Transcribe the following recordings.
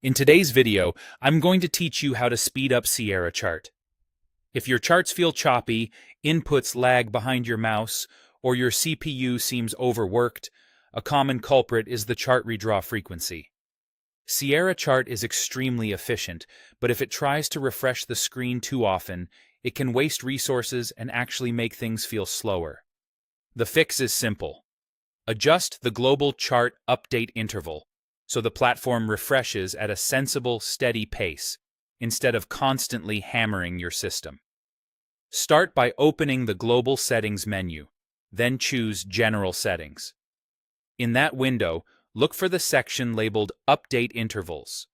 In today's video, I'm going to teach you how to speed up Sierra chart. If your charts feel choppy, inputs lag behind your mouse, or your CPU seems overworked, a common culprit is the chart redraw frequency. Sierra chart is extremely efficient, but if it tries to refresh the screen too often, it can waste resources and actually make things feel slower. The fix is simple. Adjust the global chart update interval so the platform refreshes at a sensible, steady pace instead of constantly hammering your system. Start by opening the Global Settings menu, then choose General Settings. In that window, look for the section labeled Update Intervals.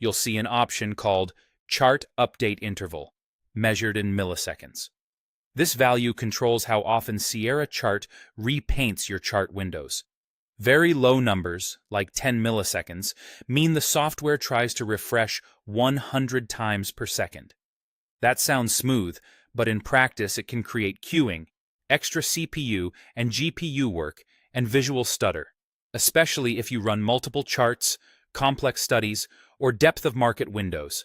You'll see an option called Chart Update Interval, measured in milliseconds. This value controls how often Sierra chart repaints your chart windows. Very low numbers, like 10 milliseconds, mean the software tries to refresh 100 times per second. That sounds smooth, but in practice it can create queuing, extra CPU and GPU work, and visual stutter, especially if you run multiple charts, complex studies, or depth of market windows.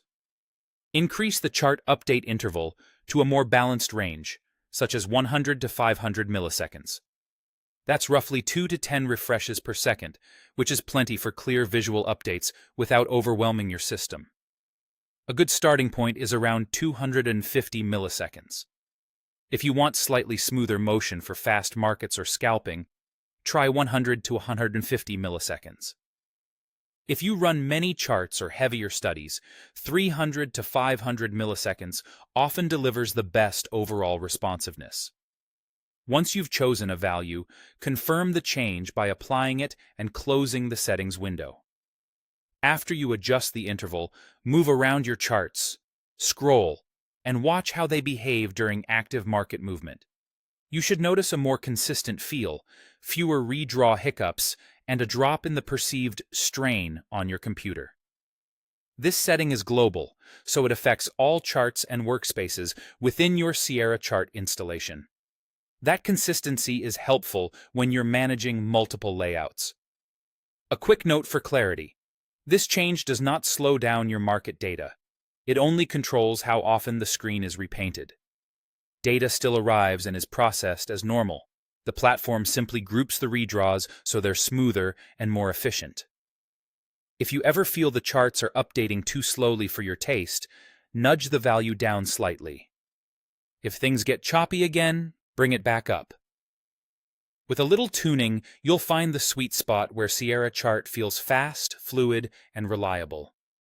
Increase the chart update interval to a more balanced range, such as 100 to 500 milliseconds. That's roughly 2 to 10 refreshes per second, which is plenty for clear visual updates without overwhelming your system. A good starting point is around 250 milliseconds. If you want slightly smoother motion for fast markets or scalping, try 100 to 150 milliseconds. If you run many charts or heavier studies, 300 to 500 milliseconds often delivers the best overall responsiveness. Once you've chosen a value, confirm the change by applying it and closing the settings window. After you adjust the interval, move around your charts, scroll, and watch how they behave during active market movement. You should notice a more consistent feel, fewer redraw hiccups, and a drop in the perceived strain on your computer. This setting is global, so it affects all charts and workspaces within your Sierra chart installation. That consistency is helpful when you're managing multiple layouts. A quick note for clarity. This change does not slow down your market data. It only controls how often the screen is repainted. Data still arrives and is processed as normal. The platform simply groups the redraws so they're smoother and more efficient. If you ever feel the charts are updating too slowly for your taste, nudge the value down slightly. If things get choppy again, bring it back up. With a little tuning, you'll find the sweet spot where Sierra chart feels fast, fluid, and reliable.